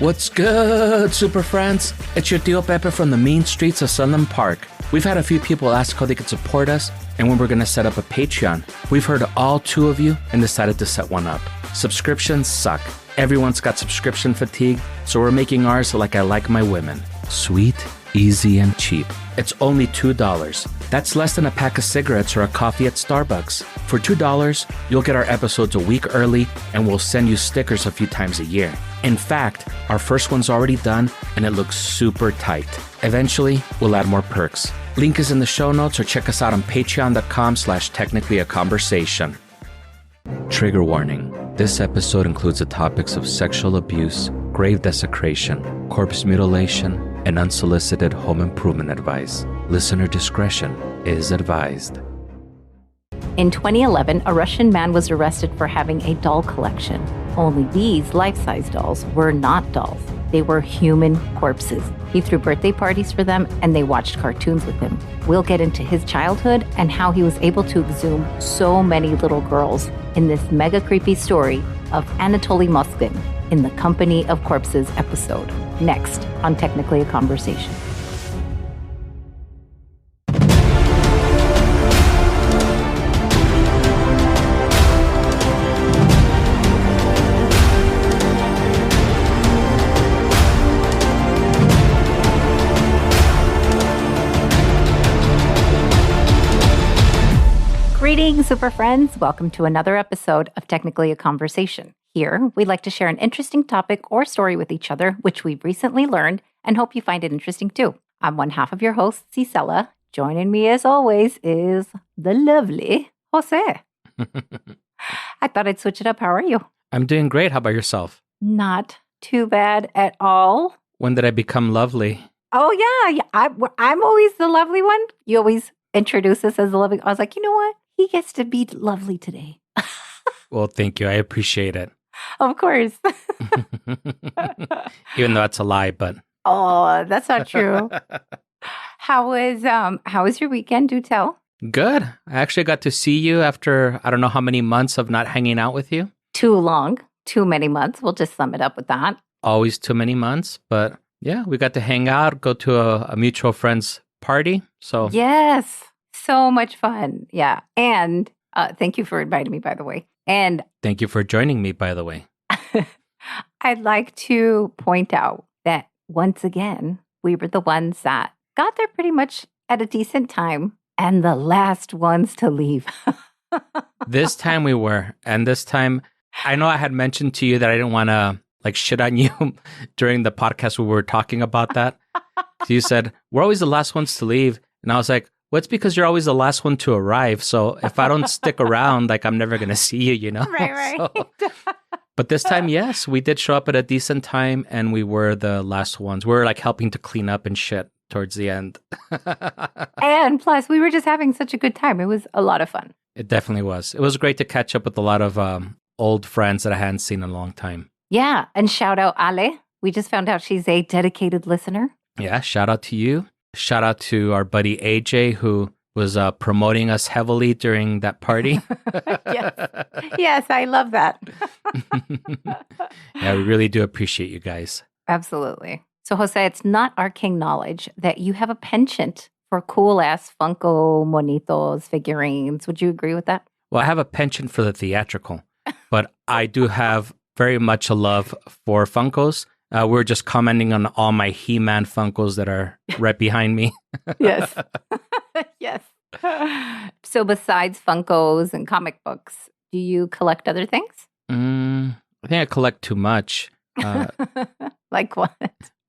What's good, super friends? It's your Tío Pepe from the mean streets of Sunland Park. We've had a few people ask how they could support us and when we're going to set up a Patreon. We've heard all two of you and decided to set one up. Subscriptions suck. Everyone's got subscription fatigue, so we're making ours like I like my women. Sweet, easy, and cheap. It's only $2. That's less than a pack of cigarettes or a coffee at Starbucks. For $2, you'll get our episodes a week early and we'll send you stickers a few times a year. In fact, our first one's already done and it looks super tight. Eventually, we'll add more perks. Link is in the show notes or check us out on patreon.com/technicallyaconversation. Trigger warning. This episode includes the topics of sexual abuse, grave desecration, corpse mutilation, and unsolicited home improvement advice. Listener discretion is advised. In 2011, a Russian man was arrested for having a doll collection. Only these life-size dolls were not dolls. They were human corpses. He threw birthday parties for them and they watched cartoons with him. We'll get into his childhood and how he was able to exhume so many little girls in this mega creepy story of Anatoly Moskvin in the Company of Corpses episode. Next on Technically a Conversation. Greetings, super friends. Welcome to another episode of Technically a Conversation. Here, we like to share an interesting topic or story with each other, which we've recently learned, and hope you find it interesting too. I'm one half of your host, Cisela. Joining me as always is the lovely Jose. I thought I'd switch it up. How are you? I'm doing great. How about yourself? Not too bad at all. When did I become lovely? Oh, yeah. I'm always the lovely one. You always introduce us as the lovely. I was like, you know what? He gets to be lovely today. Well, thank you. I appreciate it. Of course. Even though that's a lie, but... Oh, that's not true. How was your weekend? Do tell. Good. I actually got to see you after I don't know how many months of not hanging out with you. Too long. Too many months. We'll just sum it up with that. Always too many months. But yeah, we got to hang out, go to a mutual friend's party. So yes. So much fun. Yeah. And thank you for inviting me, by the way. And thank you for joining me, by the way. I'd like to point out that once again, we were the ones that got there pretty much at a decent time and the last ones to leave. This time we were. And this time, I know I had mentioned to you that I didn't want to like shit on you during the podcast when we were talking about that. So you said, we're always the last ones to leave. And I was like, well, it's because you're always the last one to arrive. So if I don't stick around, like I'm never going to see you, you know? Right. So, but this time, yes, we did show up at a decent time and we were the last ones. We were like helping to clean up and shit towards the end. And plus, we were just having such a good time. It was a lot of fun. It definitely was. It was great to catch up with a lot of old friends that I hadn't seen in a long time. Yeah. And shout out Ale. We just found out she's a dedicated listener. Yeah. Shout out to you. Shout out to our buddy AJ, who was promoting us heavily during that party. Yes, I love that. Yeah, we really do appreciate you guys. Absolutely. So, Jose, it's not arcane knowledge that you have a penchant for cool-ass Funko Monitos figurines. Would you agree with that? Well, I have a penchant for the theatrical, but I do have very much a love for Funkos. We're just commenting on all my He-Man Funkos that are right behind me. Yes. Yes. So besides Funkos and comic books, do you collect other things? I think I collect too much. Like what?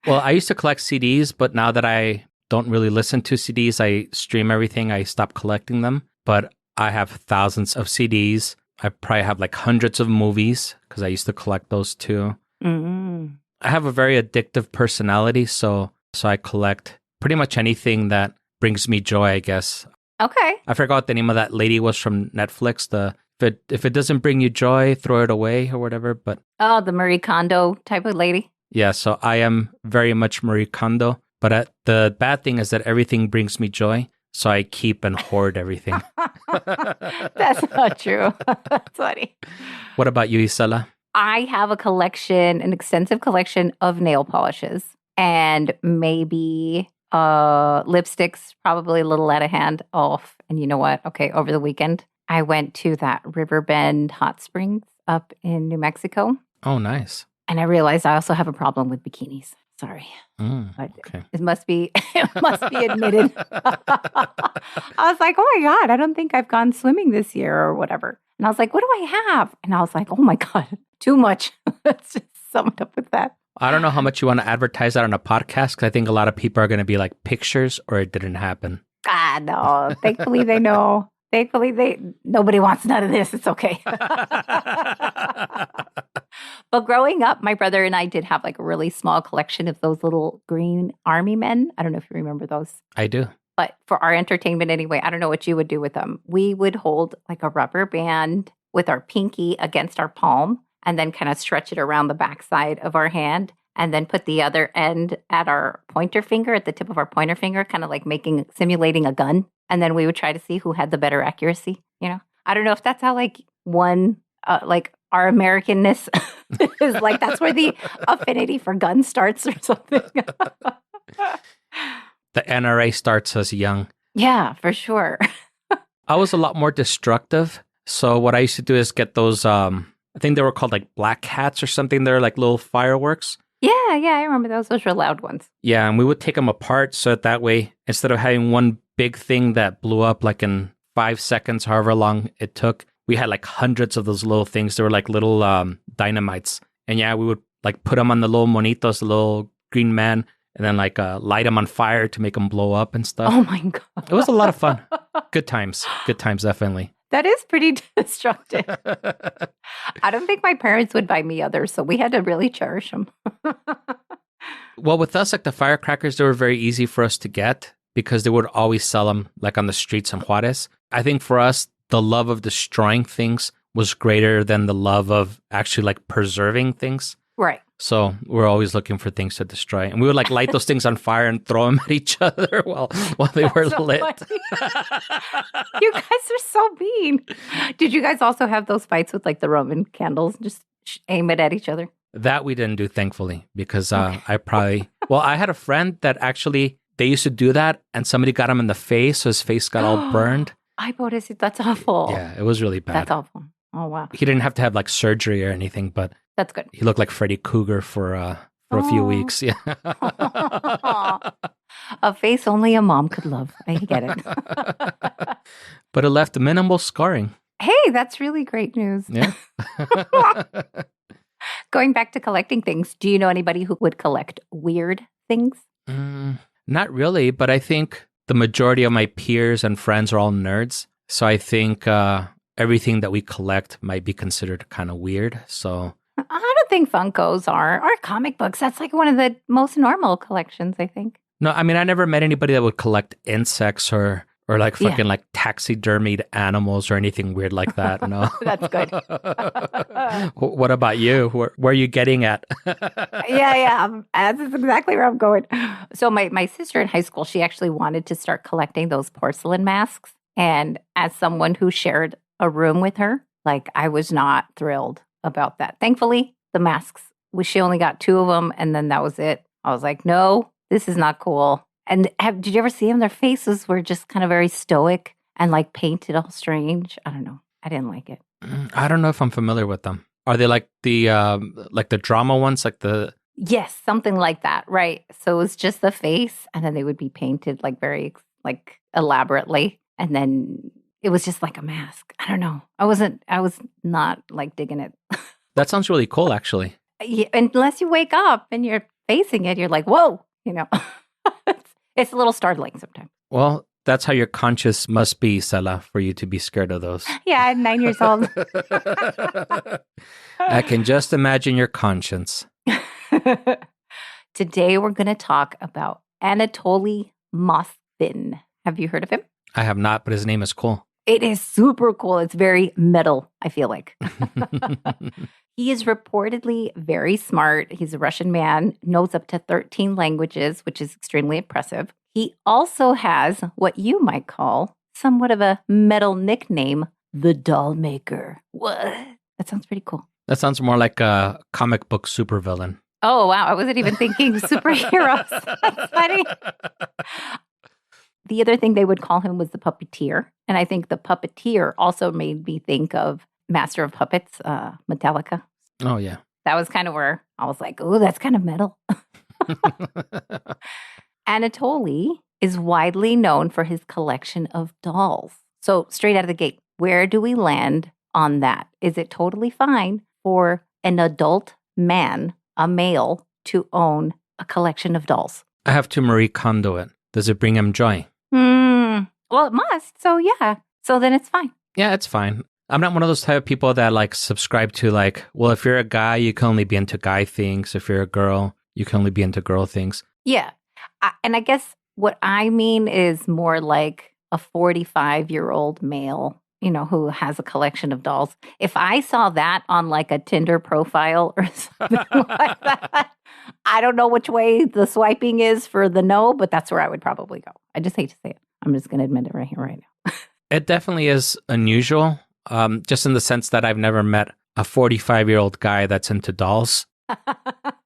Well, I used to collect CDs, but now that I don't really listen to CDs, I stream everything. I stopped collecting them. But I have thousands of CDs. I probably have like hundreds of movies because I used to collect those too. Mm. I have a very addictive personality, so I collect pretty much anything that brings me joy, I guess. Okay. I forgot what the name of that lady was from Netflix. If it doesn't bring you joy, throw it away or whatever. But the Marie Kondo type of lady. Yeah, so I am very much Marie Kondo. But the bad thing is that everything brings me joy, so I keep and hoard everything. That's not true. That's funny. What about you, Isela? I have a collection, an extensive collection of nail polishes and maybe lipsticks, probably a little out of hand. Oh, and you know what? Okay, over the weekend, I went to that Riverbend Hot Springs up in New Mexico. Oh, nice. And I realized I also have a problem with bikinis. Sorry. Okay. It must be admitted. I was like, oh my God, I don't think I've gone swimming this year or whatever. And I was like, what do I have? And I was like, oh my God, too much. Let's just sum it up with that. I don't know how much you want to advertise that on a podcast, because I think a lot of people are going to be like pictures or it didn't happen. No. Thankfully, they know. Nobody wants none of this. It's okay. But growing up, my brother and I did have like a really small collection of those little green army men. I don't know if you remember those. I do. But for our entertainment anyway, I don't know what you would do with them. We would hold like a rubber band with our pinky against our palm and then kind of stretch it around the backside of our hand and then put the other end at our pointer finger, at the tip of our pointer finger, kind of like simulating a gun. And then we would try to see who had the better accuracy. You know, I don't know if that's how like like our Americanness is like, that's where the affinity for guns starts or something. The NRA starts us young. Yeah, for sure. I was a lot more destructive. So what I used to do is get those, I think they were called like black hats or something. They're like little fireworks. Yeah, I remember those. Those were loud ones. Yeah, and we would take them apart. So that way, instead of having one big thing that blew up like in 5 seconds, however long it took, we had like hundreds of those little things. They were like little dynamites. And yeah, we would like put them on the little monitos, the little green man, and then like light them on fire to make them blow up and stuff. Oh my God. It was a lot of fun. Good times. Good times, definitely. That is pretty destructive. I don't think my parents would buy me others, so we had to really cherish them. Well, with us, like the firecrackers, they were very easy for us to get because they would always sell them like on the streets in Juarez. I think for us, the love of destroying things was greater than the love of actually like preserving things. Right. So we're always looking for things to destroy. And we would like light those things on fire and throw them at each other while they were so lit. You guys are so mean. Did you guys also have those fights with like the Roman candles? Just aim it at each other? That we didn't do, thankfully, because I had a friend that actually, they used to do that and somebody got him in the face. So his face got all burned. Ay, pobrecito, that's awful. Yeah, it was really bad. That's awful. Oh, wow. He didn't have to have like surgery or anything, but that's good. He looked like Freddy Krueger for a few weeks. Yeah. A face only a mom could love. I get it. But it left minimal scarring. Hey, that's really great news. Yeah. Going back to collecting things, do you know anybody who would collect weird things? Not really, but I think the majority of my peers and friends are all nerds. So I think everything that we collect might be considered kind of weird. So I don't think Funkos are. Or comic books. That's like one of the most normal collections, I think. No, I mean, I never met anybody that would collect insects or like fucking like taxidermied animals or anything weird like that. No. That's good. What about you? Where are you getting at? Yeah. That's exactly where I'm going. So my sister in high school, she actually wanted to start collecting those porcelain masks. And as someone who shared a room with her, like I was not thrilled about that. Thankfully, the masks, she only got 2 of them and then that was it. I was like, no, this is not cool. And did you ever see them? Their faces were just kind of very stoic and like painted all strange. I don't know. I didn't like it. I don't know if I'm familiar with them. Are they like the drama ones? Yes, something like that. Right. So it was just the face and then they would be painted like very like elaborately. And then it was just like a mask. I don't know. I was not like digging it. That sounds really cool, actually. Yeah, unless you wake up and you're facing it, you're like, whoa, you know. It's a little startling sometimes. Well, that's how your conscience must be, Sela, for you to be scared of those. Yeah, I'm 9 years old. I can just imagine your conscience. Today, we're going to talk about Anatoly Moskvin. Have you heard of him? I have not, but his name is cool. It is super cool. It's very metal, I feel like. He is reportedly very smart. He's a Russian man, knows up to 13 languages, which is extremely impressive. He also has what you might call somewhat of a metal nickname, the Doll Maker. What? That sounds pretty cool. That sounds more like a comic book supervillain. Oh, wow. I wasn't even thinking superheroes. That's funny. The other thing they would call him was the puppeteer. And I think the puppeteer also made me think of Master of Puppets, Metallica. Oh, yeah. That was kind of where I was like, oh, that's kind of metal. Anatoly is widely known for his collection of dolls. So straight out of the gate, where do we land on that? Is it totally fine for an adult man, a male, to own a collection of dolls? I have to Marie Kondo it. Does it bring him joy? Well, it must. So yeah. So then it's fine. Yeah, it's fine. I'm not one of those type of people that like subscribe to like, well, if you're a guy, you can only be into guy things. If you're a girl, you can only be into girl things. Yeah. And I guess what I mean is more like a 45-year-old male, who has a collection of dolls. If I saw that on like a Tinder profile or something like that, I don't know which way the swiping is for the no, but that's where I would probably go. I just hate to say it. I'm just going to admit it right here, right now. It definitely is unusual, just in the sense that I've never met a 45-year-old guy that's into dolls.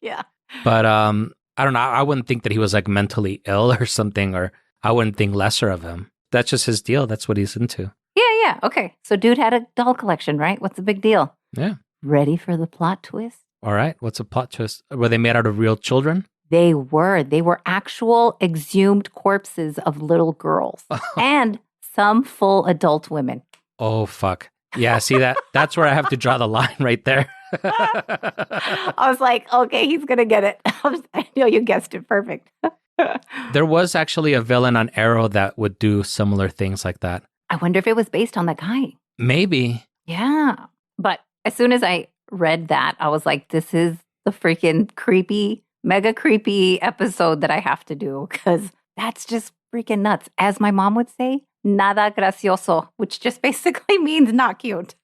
Yeah. But I don't know. I wouldn't think that he was like mentally ill or something, or I wouldn't think lesser of him. That's just his deal. That's what he's into. Yeah. Okay. So dude had a doll collection, right? What's the big deal? Yeah. Ready for the plot twist? All right. What's a plot twist? Were they made out of real children? They were. They were actual exhumed corpses of little girls and some full adult women. Oh, fuck. Yeah, see that? That's where I have to draw the line right there. I was like, okay, he's going to get it. I know you guessed it. Perfect. There was actually a villain on Arrow that would do similar things like that. I wonder if it was based on that guy. Maybe. Yeah. But as soon as I read that, I was like, this is the freaking mega creepy episode that I have to do because that's just freaking nuts. As my mom would say, nada gracioso, which just basically means not cute.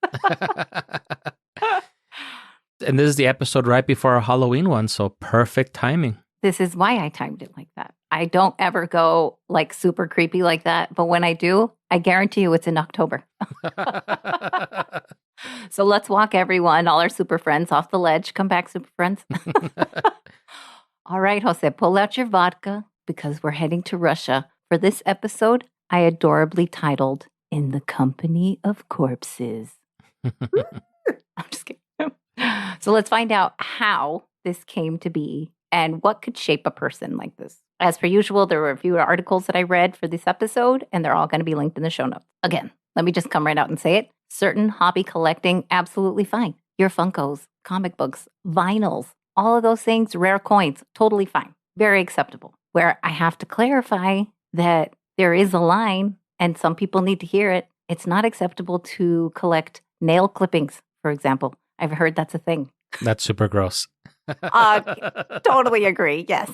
And this is the episode right before our Halloween one, so perfect timing. This is why I timed it like that. I don't ever go like super creepy like that, but when I do, I guarantee you it's in October. So let's walk everyone, all our super friends off the ledge. Come back, super friends. All right, Jose, pull out your vodka because we're heading to Russia. For this episode, I adorably titled, In the Company of Corpses. I'm just kidding. So let's find out how this came to be and what could shape a person like this. As per usual, there were a few articles that I read for this episode, and they're all going to be linked in the show notes. Again, let me just come right out and say it. Certain hobby collecting, absolutely fine. Your Funkos, comic books, vinyls, all of those things, rare coins, totally fine. Very acceptable. Where I have to clarify that there is a line, and some people need to hear it. It's not acceptable to collect nail clippings, for example. I've heard that's a thing. That's super gross. Totally agree. Yes.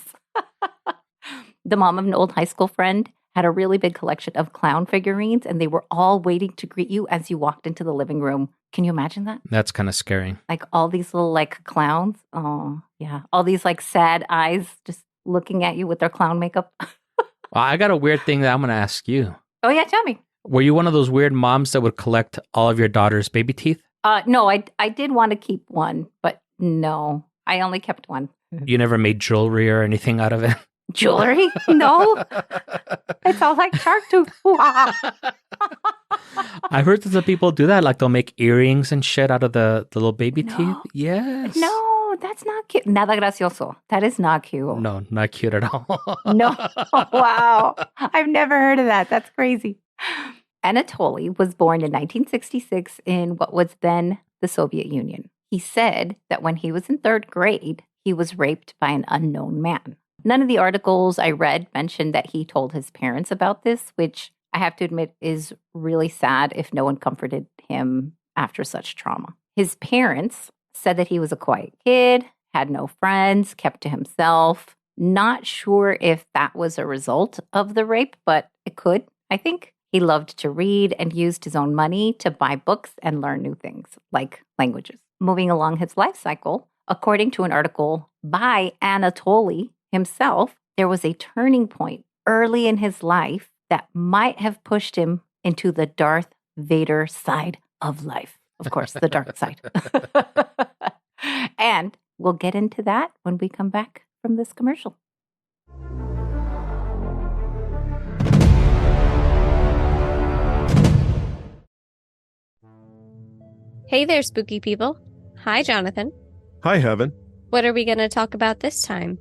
The mom of an old high school friend had a really big collection of clown figurines, and they were all waiting to greet you as you walked into the living room. Can you imagine that? That's kind of scary. Like all these little like clowns. Oh, yeah. All these like sad eyes just looking at you with their clown makeup. Well, I got a weird thing that I'm going to ask you. Oh, yeah. Tell me. Were you one of those weird moms that would collect all of your daughter's baby teeth? No, I did want to keep one, but no, I only kept one. You never made jewelry or anything out of it? Jewelry? No. It's all like shark tooth. I heard that the people do that. Like they'll make earrings and shit out of the little baby teeth. Yes. No, that's not cute. Nada gracioso. That is not cute. No, not cute at all. No. Wow. I've never heard of that. That's crazy. Anatoly was born in 1966 in what was then the Soviet Union. He said that when he was in third grade, he was raped by an unknown man. None of the articles I read mentioned that he told his parents about this, which I have to admit is really sad if no one comforted him after such trauma. His parents said that he was a quiet kid, had no friends, kept to himself. Not sure if that was a result of the rape, but it could, I think. He loved to read and used his own money to buy books and learn new things, like languages. Moving along his life cycle, according to an article by Anatoly himself, there was a turning point early in his life that might have pushed him into the Darth Vader side of life. of course, the dark side. And we'll get into that when we come back from this commercial. Hey there, spooky people. Hi, Jonathan. Hi, Heaven. What are we going to talk about this time?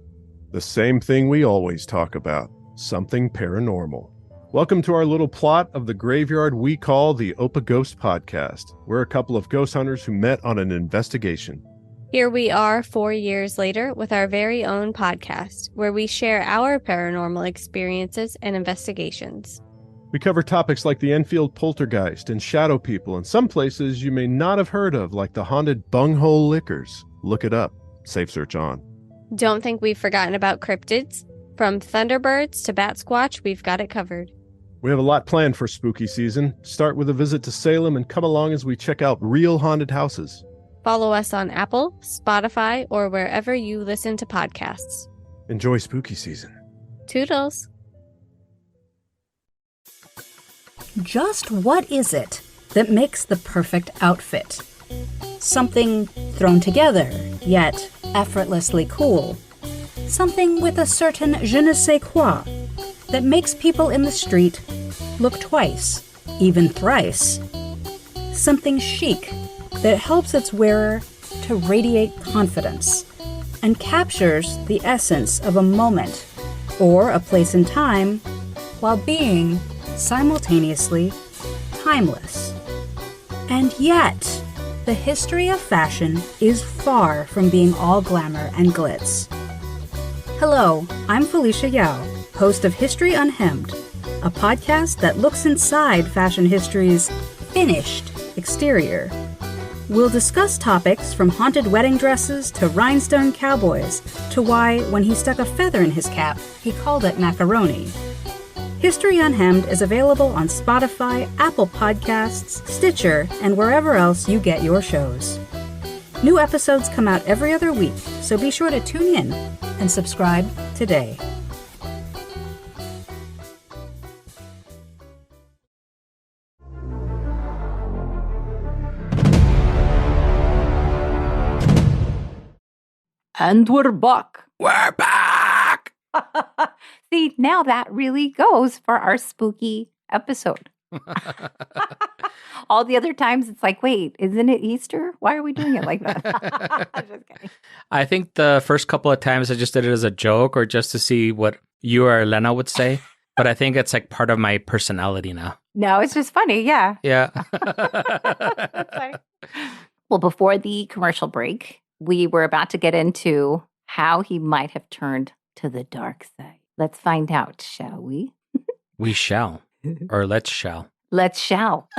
The same thing we always talk about, something paranormal. Welcome to our little plot of the graveyard we call the Opa Ghost Podcast. We're a couple of ghost hunters who met on an investigation. Here we are 4 years later with our very own podcast, where we share our paranormal experiences and investigations. We cover topics like the Enfield poltergeist and shadow people, and some places you may not have heard of, like the haunted bunghole liquors. Look it up. Safe search on. Don't think we've forgotten about cryptids. From Thunderbirds to Bat Squatch, we've got it covered. We have a lot planned for spooky season. Start with a visit to Salem and come along as we check out real haunted houses. Follow us on Apple, Spotify, or wherever you listen to podcasts. Enjoy spooky season. Toodles. Just what is it that makes the perfect outfit? Something thrown together, yet effortlessly cool. Something with a certain je ne sais quoi that makes people in the street look twice, even thrice. Something chic that helps its wearer to radiate confidence and captures the essence of a moment or a place in time while being simultaneously timeless. And yet, the history of fashion is far from being all glamour and glitz. Hello, I'm Felicia Yao, host of History Unhemmed, a podcast that looks inside fashion history's finished exterior. We'll discuss topics from haunted wedding dresses to rhinestone cowboys to why, when he stuck a feather in his cap, he called it macaroni. History Unhemmed is available on Spotify, Apple Podcasts, Stitcher, and wherever else you get your shows. New episodes come out every other week, so be sure to tune in and subscribe today. And we're back. We're back! See, now that really goes for our spooky episode. All the other times it's like, wait, isn't it Easter? Why are we doing it like that? I'm just kidding. I think the first couple of times I just did it as a joke or just to see what you or Elena would say. But I think it's like part of my personality now. No, it's just funny. Yeah. Yeah. Well, before the commercial break, we were about to get into how he might have turned to the dark side. Let's find out, shall we? We shall. Or let's shall. Let's shall.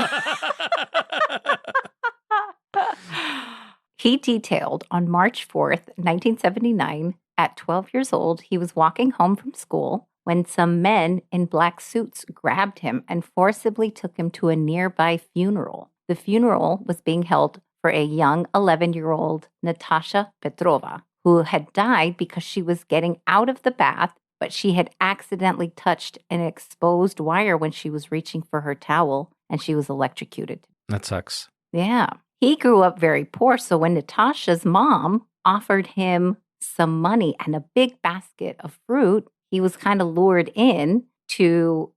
He detailed on March 4th, 1979, at 12 years old, he was walking home from school when some men in black suits grabbed him and forcibly took him to a nearby funeral. The funeral was being held for a young 11-year-old Natasha Petrova, who had died because she was getting out of the bath, but she had accidentally touched an exposed wire when she was reaching for her towel, and she was electrocuted. That sucks. Yeah. He grew up very poor, so when Natasha's mom offered him some money and a big basket of fruit, he was kind of lured in to,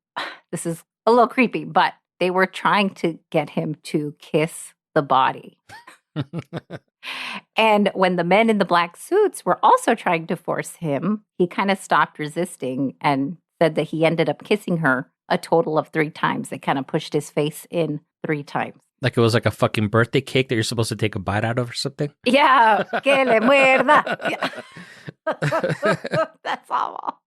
this is a little creepy, but they were trying to get him to kiss the body. And when the men in the black suits were also trying to force him, he kind of stopped resisting and said that he ended up kissing her a total of 3 times. They kind of pushed his face in 3 times. Like it was like a fucking birthday cake that you're supposed to take a bite out of or something? Yeah. Que le muerda. Yeah. That's awful.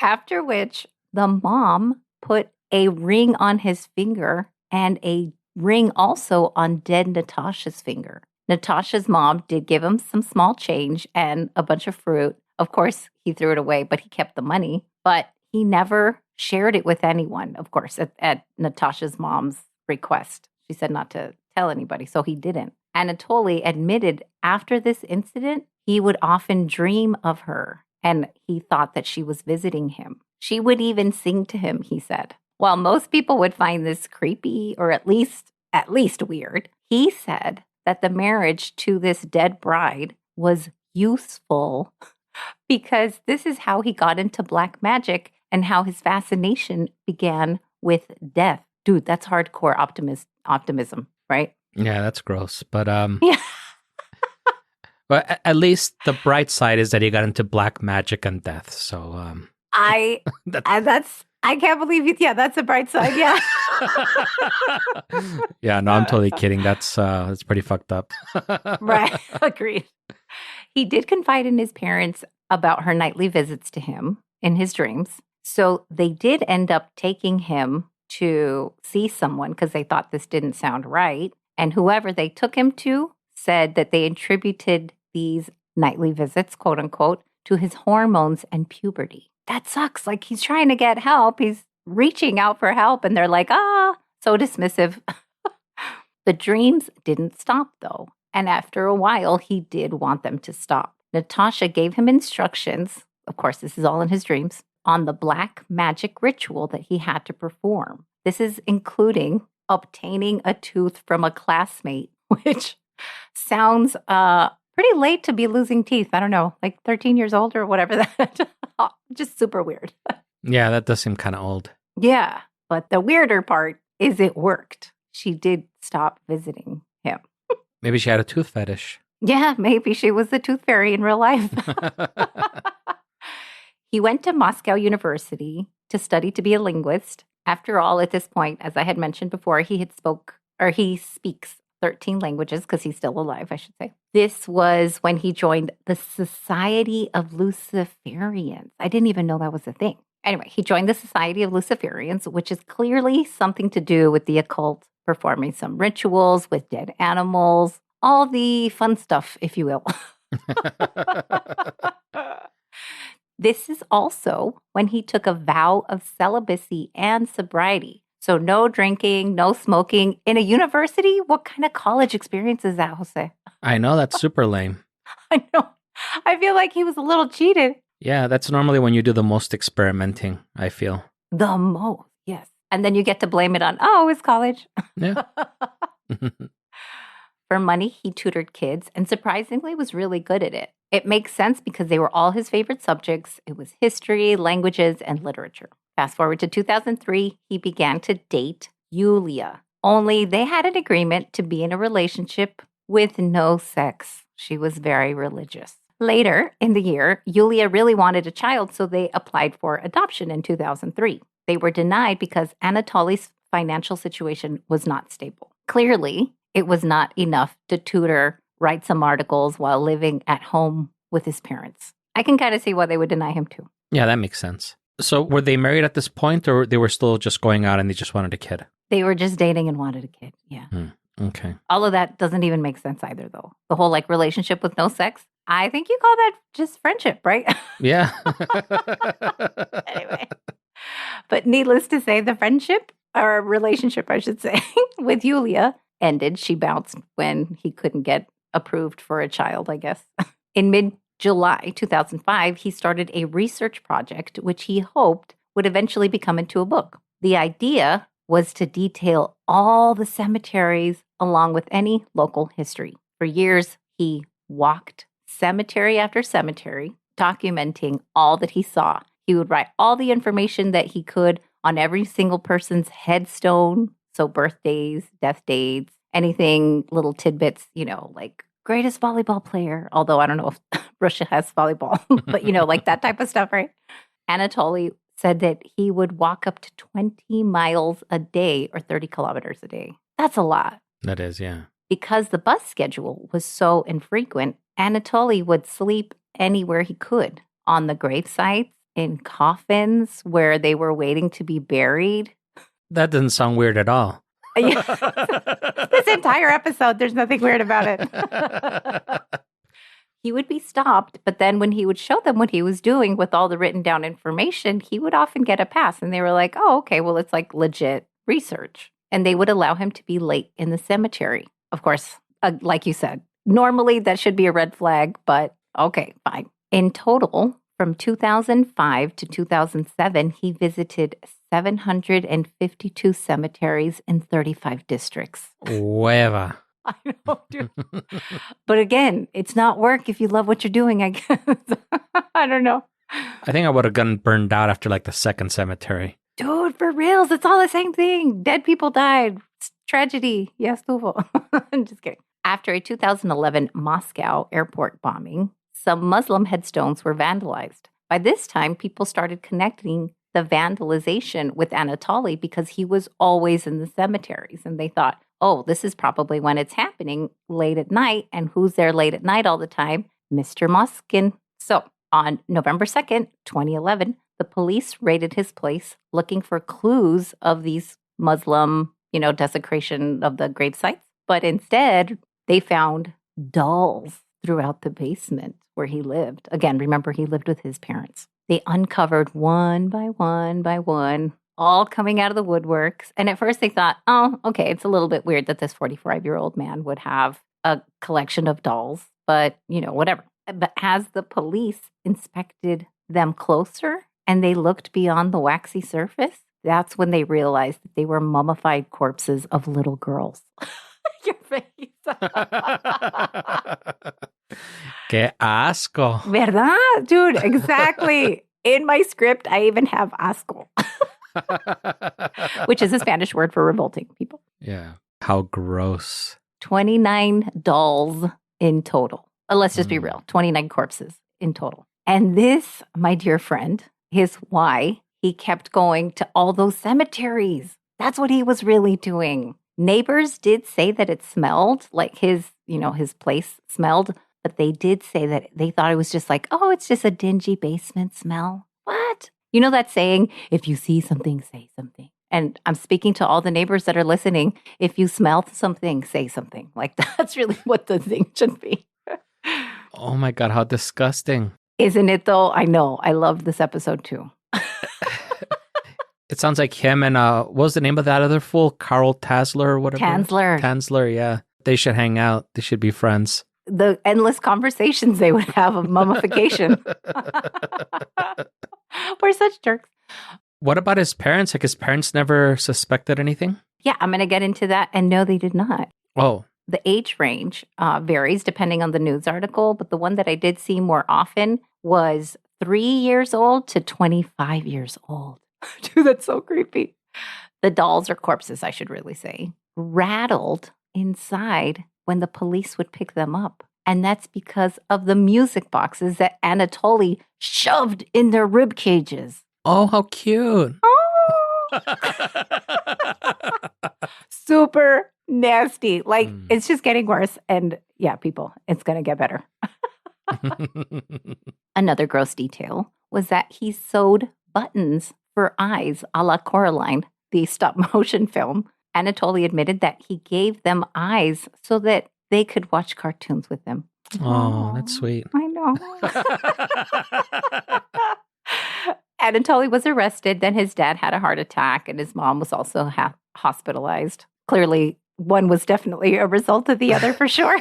After which, the mom put a ring on his finger and a ring also on dead Natasha's finger. Natasha's mom did give him some small change and a bunch of fruit. Of course, he threw it away, but he kept the money. But he never shared it with anyone, of course, at Natasha's mom's request. She said not to tell anybody, so he didn't. Anatoly admitted after this incident, he would often dream of her, and he thought that she was visiting him. She would even sing to him, he said. While most people would find this creepy or at least at least weird. He said that the marriage to this dead bride was useful because this is how he got into black magic and how his fascination began with death. Dude, that's hardcore optimism, right? Yeah, that's gross. But Yeah. but at least the bright side is that he got into black magic and death. So I can't believe it. Yeah, that's a bright side. Yeah. Yeah, no, I'm totally kidding. That's pretty fucked up. Right. Agreed. He did confide in his parents about her nightly visits to him in his dreams. So they did end up taking him to see someone because they thought this didn't sound right. And whoever they took him to said that they attributed these nightly visits, quote unquote, to his hormones and puberty. That sucks. Like he's trying to get help. He's reaching out for help and they're like, so dismissive. The dreams didn't stop though. And after a while, he did want them to stop. Natasha gave him instructions. Of course, this is all in his dreams on the black magic ritual that he had to perform. This is including obtaining a tooth from a classmate, which sounds pretty late to be losing teeth. I don't know, like 13 years old or whatever that. Just super weird. Yeah, that does seem kind of old. Yeah, but the weirder part is it worked. She did stop visiting him. Maybe she had a tooth fetish. Yeah, maybe she was the tooth fairy in real life. He went to Moscow University to study to be a linguist. After all, at this point, as I had mentioned before, he speaks 13 languages because he's still alive, I should say. This was when he joined the Society of Luciferians. I didn't even know that was a thing. Anyway, he joined the Society of Luciferians, which is clearly something to do with the occult, performing some rituals with dead animals, all the fun stuff, if you will. This is also when he took a vow of celibacy and sobriety. So no drinking, no smoking. In a university, what kind of college experience is that, Jose? I know, that's super lame. I know. I feel like he was a little cheated. Yeah, that's normally when you do the most experimenting, I feel. The most, yes. And then you get to blame it on, it's college. Yeah. For money, he tutored kids and surprisingly was really good at it. It makes sense because they were all his favorite subjects. It was history, languages, and literature. Fast forward to 2003, he began to date Yulia. Only they had an agreement to be in a relationship with no sex. She was very religious. Later in the year, Yulia really wanted a child, so they applied for adoption in 2003. They were denied because Anatoly's financial situation was not stable. Clearly, it was not enough to tutor, write some articles while living at home with his parents. I can kind of see why they would deny him too. Yeah, that makes sense. So were they married at this point or they were still just going out and they just wanted a kid? They were just dating and wanted a kid, yeah. Okay. All of that doesn't even make sense either, though. The whole relationship with no sex, I think you call that just friendship, right? Yeah. Anyway. But needless to say, the friendship, or relationship, I should say, with Yulia ended. She bounced when he couldn't get approved for a child, I guess. In mid-July 2005, he started a research project, which he hoped would eventually become into a book. The idea was to detail all the cemeteries along with any local history. For years, he walked cemetery after cemetery, documenting all that he saw. He would write all the information that he could on every single person's headstone. So birthdays, death dates, anything, little tidbits, like greatest volleyball player. Although I don't know if Russia has volleyball, but like that type of stuff, right? Anatoly said that he would walk up to 20 miles a day or 30 kilometers a day. That's a lot. That is, yeah. Because the bus schedule was so infrequent, Anatoly would sleep anywhere he could, on the grave sites, in coffins where they were waiting to be buried. That doesn't sound weird at all. This entire episode, there's nothing weird about it. He would be stopped, but then when he would show them what he was doing with all the written down information, he would often get a pass. And they were like, oh, okay, well, it's like legit research. And they would allow him to be late in the cemetery. Of course, like you said, normally that should be a red flag, but okay, fine. In total, From 2005 to 2007, he visited 752 cemeteries in 35 districts. Hueva. I know, dude. But again, it's not work if you love what you're doing, I guess. I don't know. I think I would have gotten burned out after like the second cemetery. Dude, for reals, it's all the same thing. Dead people died. It's tragedy. Yes, tuvo. I'm just kidding. After a 2011 Moscow airport bombing, some Muslim headstones were vandalized. By this time, people started connecting the vandalization with Anatoly because he was always in the cemeteries. And they thought, oh, this is probably when it's happening late at night. And who's there late at night all the time? Mr. Moskvin. So on November 2nd, 2011, the police raided his place looking for clues of these Muslim, desecration of the grave sites. But instead, they found dolls throughout the basement where he lived. Again, remember, he lived with his parents. They uncovered one by one, all coming out of the woodworks. And at first they thought, oh, okay, it's a little bit weird that this 45-year-old man would have a collection of dolls, but, whatever. But as the police inspected them closer and they looked beyond the waxy surface, that's when they realized that they were mummified corpses of little girls. Your face. Qué asco. ¿Verdad? Dude, exactly. In my script, I even have asco, which is a Spanish word for revolting people. Yeah. How gross. 29 dolls in total. Let's just be real. 29 corpses in total. And this, my dear friend, is why he kept going to all those cemeteries. That's what he was really doing. Neighbors did say that it smelled like his place smelled, but they did say that they thought it was just like, oh, it's just a dingy basement smell. What? You know that saying, if you see something, say something. And I'm speaking to all the neighbors that are listening. If you smell something, say something. Like that's really what the thing should be. Oh my God, how disgusting. Isn't it though? I know. I love this episode too. It sounds like him and, what was the name of that other fool? Carl Tasler or whatever? Tansler, yeah. They should hang out. They should be friends. The endless conversations they would have of mummification. We're such jerks. What about his parents? Like his parents never suspected anything? Yeah, I'm going to get into that. And no, they did not. Oh. The age range varies depending on the news article, but the one that I did see more often was 3 years old to 25 years old. Dude, that's so creepy. The dolls or corpses, I should really say, rattled inside when the police would pick them up. And that's because of the music boxes that Anatoly shoved in their rib cages. Oh, how cute. Oh. Super nasty. Like, it's just getting worse. And yeah, people, it's going to get better. Another gross detail was that he sewed buttons for eyes a la Coraline, the stop-motion film. Anatoly admitted that he gave them eyes so that they could watch cartoons with them. Oh, that's sweet. I know. Anatoly was arrested. Then his dad had a heart attack, and his mom was also hospitalized. Clearly, one was definitely a result of the other for sure.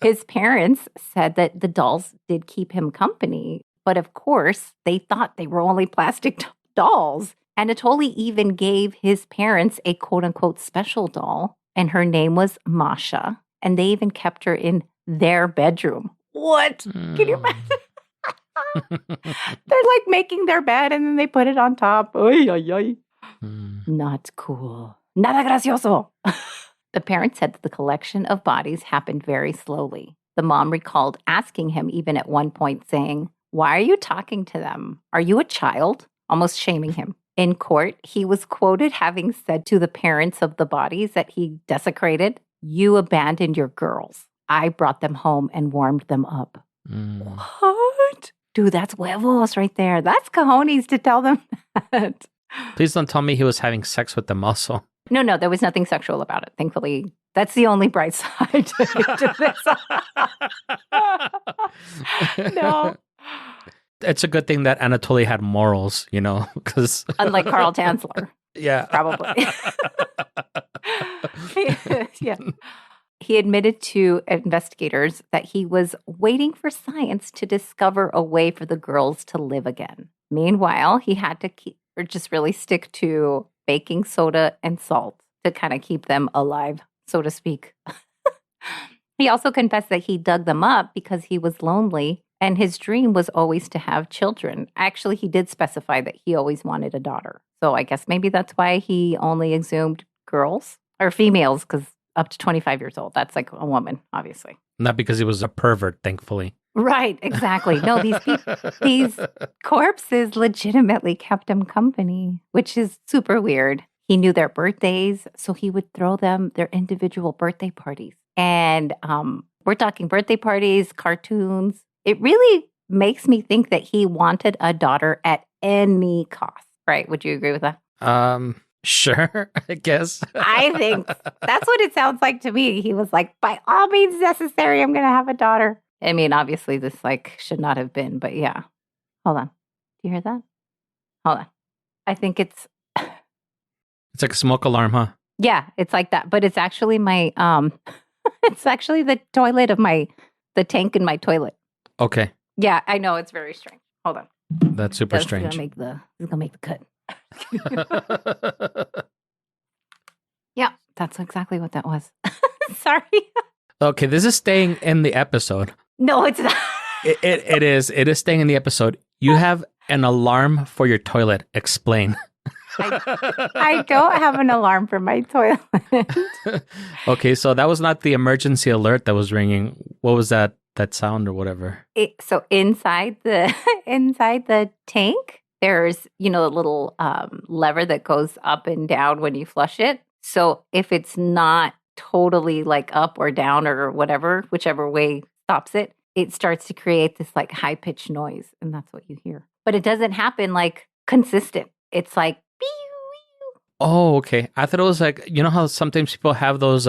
His parents said that the dolls did keep him company. But of course, they thought they were only plastic dolls. Anatoly even gave his parents a quote-unquote special doll, and her name was Masha. And they even kept her in their bedroom. What? Can you imagine? They're like making their bed, and then they put it on top. Oy, oy, oy. Not cool. Nada gracioso. The parents said that the collection of bodies happened very slowly. The mom recalled asking him even at one point saying, "Why are you talking to them? Are you a child?" Almost shaming him. In court, he was quoted having said to the parents of the bodies that he desecrated, "You abandoned your girls. I brought them home and warmed them up." What? Dude, that's huevos right there. That's cojones to tell them that. Please don't tell me he was having sex with them also. No, there was nothing sexual about it. Thankfully, that's the only bright side to this. No. It's a good thing that Anatoly had morals, because... Unlike Carl Tansler. Yeah. Probably. Yeah. He admitted to investigators that he was waiting for science to discover a way for the girls to live again. Meanwhile, he had to just really stick to baking soda and salt to kind of keep them alive, so to speak. He also confessed that he dug them up because he was lonely and his dream was always to have children. Actually, he did specify that he always wanted a daughter. So I guess maybe that's why he only exhumed girls or females, because up to 25 years old. That's like a woman, obviously. Not because he was a pervert, thankfully. Right, exactly. No, these corpses legitimately kept him company, which is super weird. He knew their birthdays, so he would throw them their individual birthday parties. And we're talking birthday parties, cartoons. It really makes me think that he wanted a daughter at any cost, right? Would you agree with that? Sure, I guess. I think that's what it sounds like to me. He was like, by all means necessary, I'm going to have a daughter. I mean, obviously this should not have been, but yeah. Hold on. Do you hear that? Hold on. I think it's like a smoke alarm, huh? Yeah, it's like that. But it's actually my, it's actually the toilet of the tank in my toilet. Okay. Yeah, I know. It's very strange. Hold on. That's super strange. It's going to make the cut. Yeah, that's exactly what that was. Sorry. Okay, this is staying in the episode. No, it's not. It is. It is staying in the episode. You have an alarm for your toilet. Explain. I don't have an alarm for my toilet. Okay, so that was not the emergency alert that was ringing. What was that sound or whatever? So inside the tank, there's, a little lever that goes up and down when you flush it. So if it's not totally like up or down or whatever, whichever way stops it, it starts to create this like high pitched noise. And that's what you hear. But it doesn't happen like consistent. It's like, oh, okay. I thought it was like, you know how sometimes people have those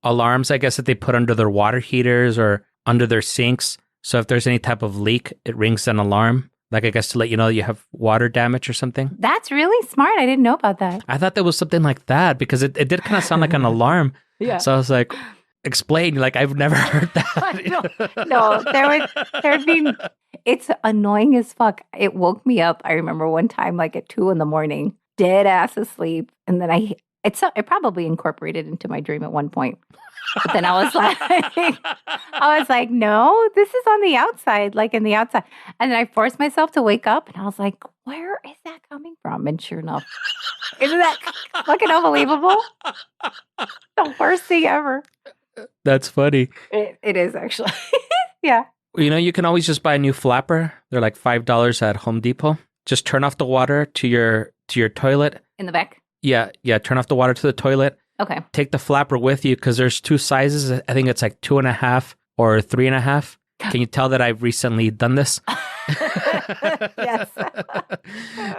alarms, I guess, that they put under their water heaters or under their sinks. So if there's any type of leak, it rings an alarm. Like, I guess to let you know you have water damage or something. That's really smart. I didn't know about that. I thought there was something like that because it did kind of sound like an alarm. Yeah. So I was like, explain. Like, I've never heard that. No, there'd be, it's annoying as fuck. It woke me up. I remember one time, like at 2 a.m, dead ass asleep. And then it probably incorporated into my dream at one point. But then I was like, no, this is on the outside, like in the outside. And then I forced myself to wake up and I was like, where is that coming from? And sure enough, isn't that fucking unbelievable? The worst thing ever. That's funny. It is actually. Yeah. You can always just buy a new flapper. They're like $5 at Home Depot. Just turn off the water to your toilet. In the back? Yeah. Turn off the water to the toilet. Okay. Take the flapper with you because there's 2 sizes. I think it's like 2.5 or 3.5. Can you tell that I've recently done this? Yes.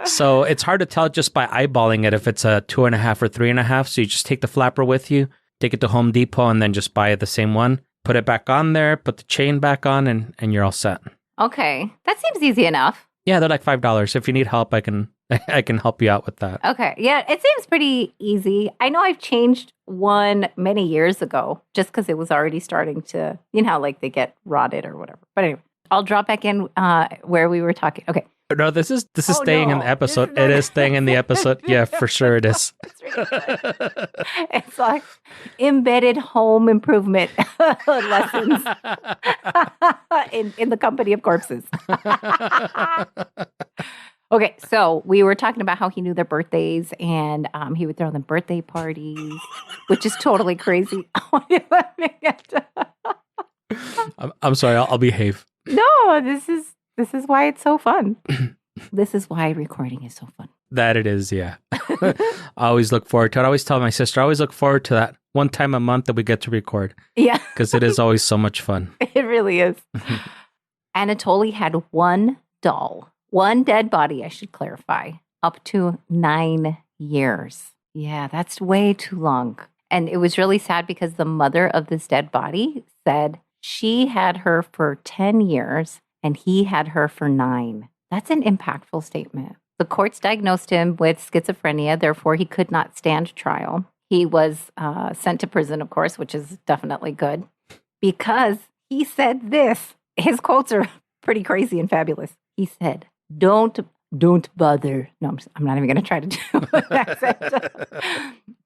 So it's hard to tell just by eyeballing it if it's a 2.5 or 3.5. So you just take the flapper with you, take it to Home Depot, and then just buy the same one. Put it back on there, put the chain back on, and you're all set. Okay. That seems easy enough. Yeah, they're like $5. If you need help, I can help you out with that. Okay. Yeah, it seems pretty easy. I know I've changed one many years ago just because it was already starting to, like they get rotted or whatever. But anyway, I'll drop back in where we were talking. Okay. No, this is staying in the episode. It is staying in the episode. Yeah, for sure it is. It's like embedded home improvement lessons in the company of corpses. Okay, so we were talking about how he knew their birthdays and he would throw them birthday parties, which is totally crazy. I'm sorry, I'll behave. No, this is why it's so fun. This is why recording is so fun. That it is, yeah. I always look forward to it. I always tell my sister, I always look forward to that one time a month that we get to record. Yeah. Because it is always so much fun. It really is. Anatoly had one dead body, I should clarify, up to 9 years. Yeah, that's way too long. And it was really sad because the mother of this dead body said she had her for 10 years and he had her for 9. That's an impactful statement. The courts diagnosed him with schizophrenia, therefore he could not stand trial. He was sent to prison, of course, which is definitely good, because he said this. His quotes are pretty crazy and fabulous. He said, don't bother. No, I'm not even going to try to do an accent.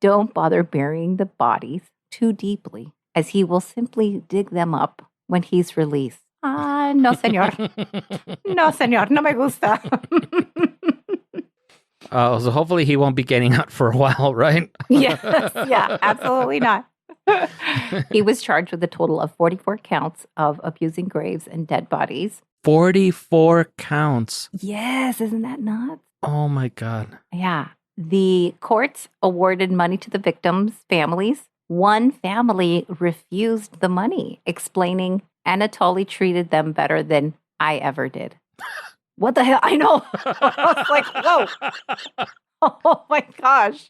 Don't bother burying the bodies too deeply, as he will simply dig them up when he's released. Ah, no, señor. No, señor. No me gusta. So hopefully he won't be getting out for a while, right? Yes, yeah, absolutely not. He was charged with a total of 44 counts of abusing graves and dead bodies. 44 counts. Yes, isn't that nuts? Oh my God. Yeah. The courts awarded money to the victims' families. One family refused the money, explaining Anatoly treated them better than I ever did. What the hell? I know. I was like, whoa. Oh my gosh.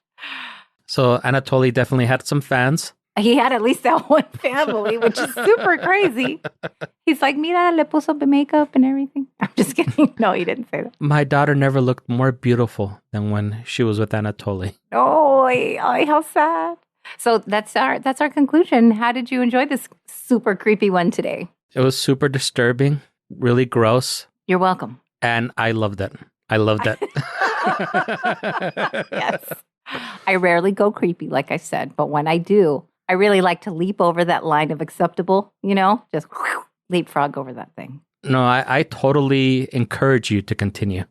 So Anatoly definitely had some fans. He had at least that one family, which is super crazy. He's like, mira, le puso makeup and everything. I'm just kidding. No, he didn't say that. My daughter never looked more beautiful than when she was with Anatoly. Oh, how sad. So that's our conclusion. How did you enjoy this super creepy one today? It was super disturbing, really gross. You're welcome. And I loved it. I loved it. Yes. I rarely go creepy, like I said, but when I do, I really like to leap over that line of acceptable, just leapfrog over that thing. No, I totally encourage you to continue.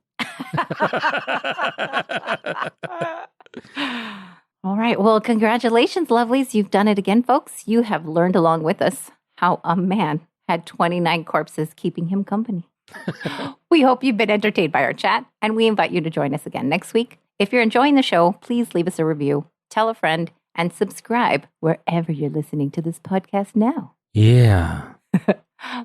All right. Well, congratulations, lovelies. You've done it again, folks. You have learned along with us how a man had 29 corpses keeping him company. We hope you've been entertained by our chat, and we invite you to join us again next week. If you're enjoying the show, please leave us a review, tell a friend, and subscribe wherever you're listening to this podcast now. Yeah.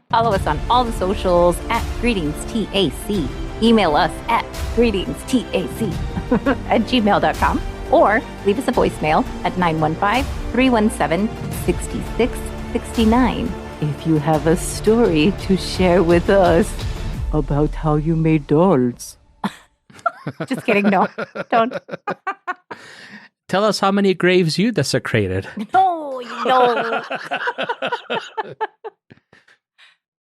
Follow us on all the socials at greetingstac. Email us at greetingstac@gmail.com or leave us a voicemail at 915-317-6669 if you have a story to share with us about how you made dolls. Just kidding. No, don't. Tell us how many graves you desecrated. No.